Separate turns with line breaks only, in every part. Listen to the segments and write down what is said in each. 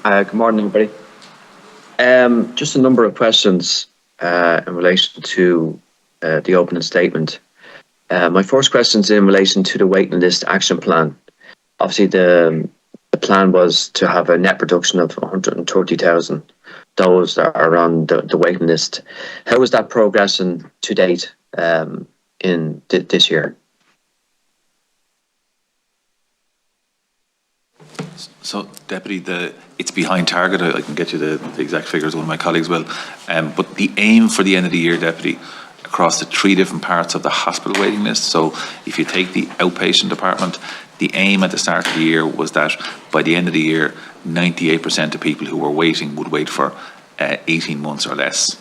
Good morning, everybody. Just a number of questions in relation to the opening statement. My first question is in relation to the waiting list action plan. Obviously, the plan was to have a net reduction of 130,000 those that are on the waiting list. How is that progressing to date in this year?
So, Deputy, it's behind target. I can get you the exact figures, one of my colleagues will. But the aim for the end of the year, Deputy, across the 3 different parts of the hospital waiting list, so if you take the outpatient department, the aim at the start of the year was that by the end of the year, 98% of people who were waiting would wait for 18 months or less.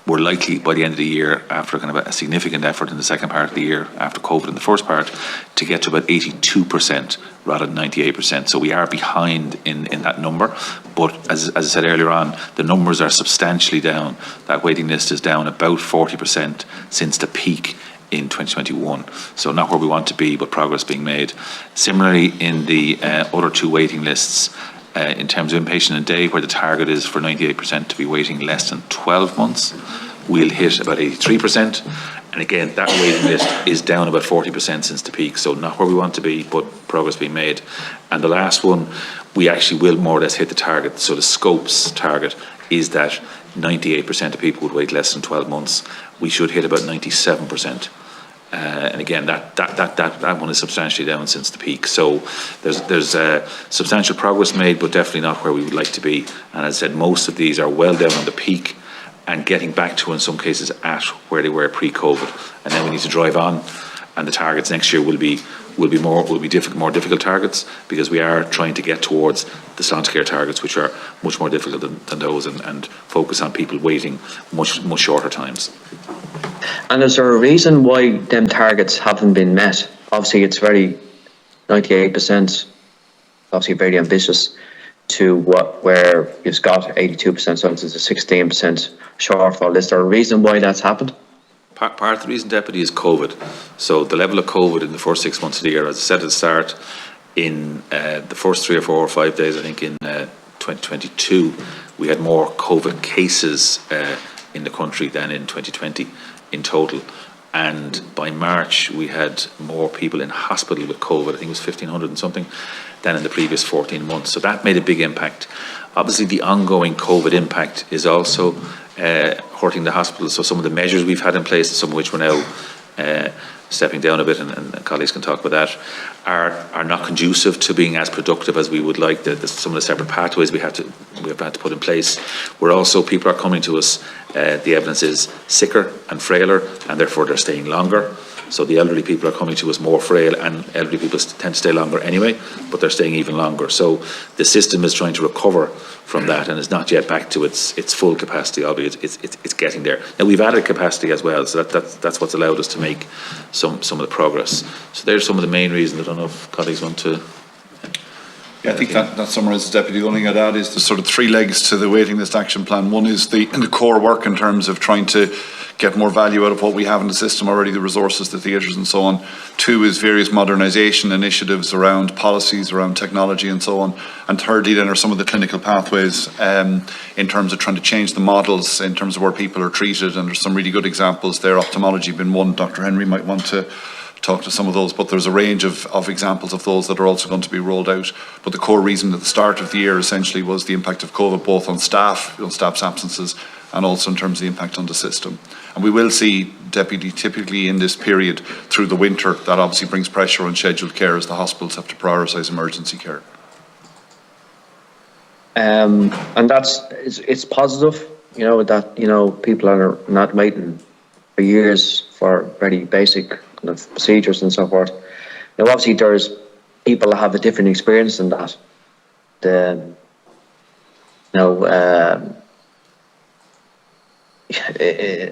We're likely by the end of the year, after kind of a significant effort in the second part of the year, after COVID in the first part, to get to about 82% rather than 98%. So we are behind in that number. But as I said earlier on, the numbers are substantially down. That waiting list is down about 40% since the peak in 2021. So not where we want to be, but progress being made. Similarly, in the other 2 waiting lists, in terms of inpatient a day, where the target is for 98% to be waiting less than 12 months, we'll hit about 83%. And again, that waiting list is down about 40% since the peak. So not where we want to be, but progress being made. And the last one, we actually will more or less hit the target. So the scopes target is that 98% of people would wait less than 12 months. We should hit about 97%. And again, that one is substantially down since the peak. So there's substantial progress made, but definitely not where we would like to be. And as I said, most of these are well down on the peak and getting back to, in some cases, at where they were pre-COVID. And then we need to drive on, and the targets next year will be more difficult targets, because we are trying to get towards the Sláintecare targets, which are much more difficult than those, and focus on people waiting much shorter times.
And is there a reason why them targets haven't been met? Obviously, it's 98%, obviously very ambitious, to where you've got 82%, so it's a 16% shortfall. Is there a reason why that's happened?
Part of the reason, Deputy, is COVID. So the level of COVID in the first 6 months of the year, as I said at the start, in the first 3 or 4 or 5 days, I think in 2022, we had more COVID cases in the country than in 2020 in total. And by March, we had more people in hospital with COVID. I think it was 1,500 and something than in the previous 14 months. So that made a big impact. Obviously, the ongoing COVID impact is also hurting the hospitals. So some of the measures we've had in place, some of which we're now stepping down a bit, and colleagues can talk about that, are not conducive to being as productive as we would like. Some of the separate pathways we have to put in place. People are coming to us, the evidence is sicker and frailer, and therefore they're staying longer. So the elderly people are coming to us more frail, and elderly people tend to stay longer anyway, but they're staying even longer. So the system is trying to recover from that, and is not yet back to its full capacity, albeit it's getting there. Now, we've added capacity as well, so that's what's allowed us to make some of the progress. So there's some of the main reasons. I don't know if colleagues want to...
Yeah, I think that summarises, Deputy. The only thing I'd add is the sort of 3 legs to the waiting list action plan. One is the core work in terms of trying to get more value out of what we have in the system already, the resources, the theatres and so on. 2 is various modernisation initiatives around policies, around technology and so on. And thirdly then are some of the clinical pathways in terms of trying to change the models in terms of where people are treated. And there's some really good examples there. Ophthalmology being one. Dr. Henry might want to talk to some of those, but there's a range of examples of those that are also going to be rolled out. But the core reason at the start of the year essentially was the impact of COVID, both on staff, staff's absences, and also in terms of the impact on the system. And we will see, Deputy, typically in this period through the winter, that obviously brings pressure on scheduled care as the hospitals have to prioritise emergency care.
And it's positive, that people are not waiting for years for very basic kind of procedures and so forth. Now, obviously, there's people that have a different experience than that.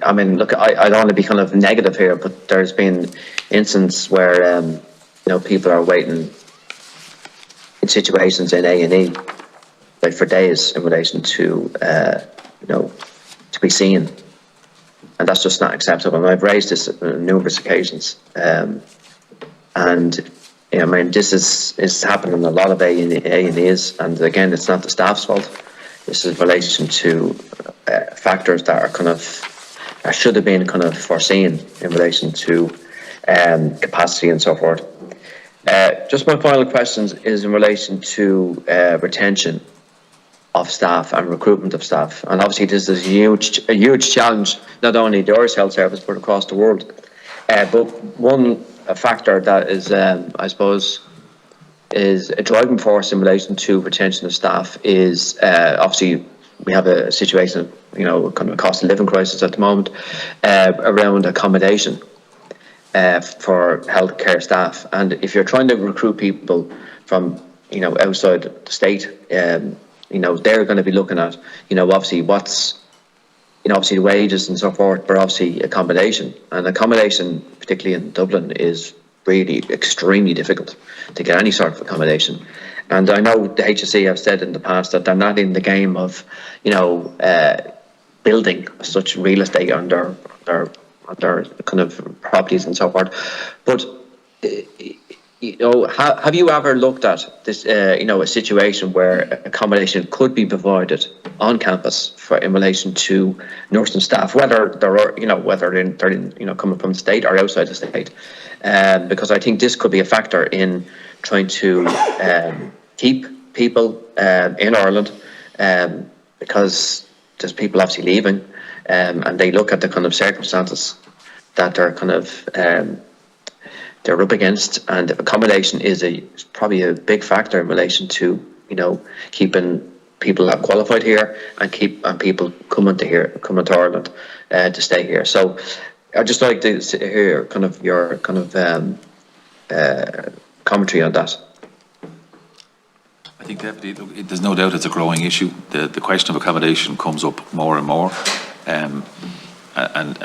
I mean, look, I don't want to be kind of negative here, but there's been instances where people are waiting in situations in A&E like for days in relation to to be seen, and that's just not acceptable. And I've raised this on numerous occasions, and I mean, this is happening in a lot of A&Es, and again, it's not the staff's fault. This is in relation to factors that are kind of should have been kind of foreseen in relation to capacity and so forth. Just my final question is in relation to retention of staff and recruitment of staff, and obviously this is a huge challenge, not only the Irish Health Service but across the world. But one factor that is, I suppose, is a driving force in relation to retention of staff is obviously we have a situation, kind of a cost of living crisis at the moment around accommodation for healthcare staff, and if you're trying to recruit people from outside the state, they're going to be looking at obviously what's obviously the wages and so forth, but obviously accommodation, and accommodation particularly in Dublin is really extremely difficult to get any sort of accommodation. And I know the HSE have said in the past that they're not in the game of building such real estate on their kind of properties and so forth, but have you ever looked at this a situation where accommodation could be provided on campus in relation to nursing staff, whether they're coming from the state or outside the state, because I think this could be a factor in trying to keep people in Ireland, because there's people obviously leaving, and they look at the kind of circumstances that they're kind of they're up against, and accommodation is probably a big factor in relation to keeping people that qualified here and people coming to Ireland to stay here. So I'd just like to hear kind of your kind of commentary on that.
I think, Deputy, look, there's no doubt it's a growing issue. The question of accommodation comes up more and more. And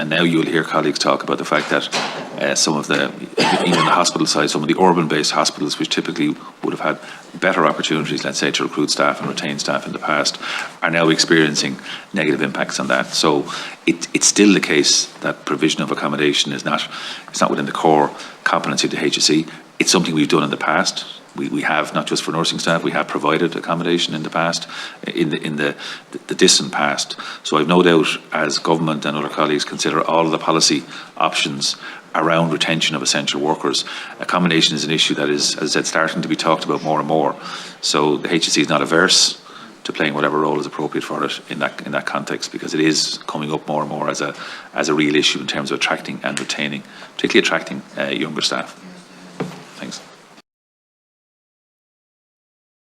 now you'll hear colleagues talk about the fact that some of even the hospital side, some of the urban-based hospitals, which typically would have had better opportunities, let's say, to recruit staff and retain staff in the past, are now experiencing negative impacts on that. So it's still the case that provision of accommodation it's not within the core competency of the HSE. It's something we've done in the past. We have, not just for nursing staff, we have provided accommodation in the past, in the distant past. So I've no doubt, as government and other colleagues consider all of the policy options around retention of essential workers, accommodation is an issue that is, as I said, starting to be talked about more and more. So the HSE is not averse to playing whatever role is appropriate for it in that context, because it is coming up more and more as a real issue in terms of attracting and retaining, particularly attracting younger staff.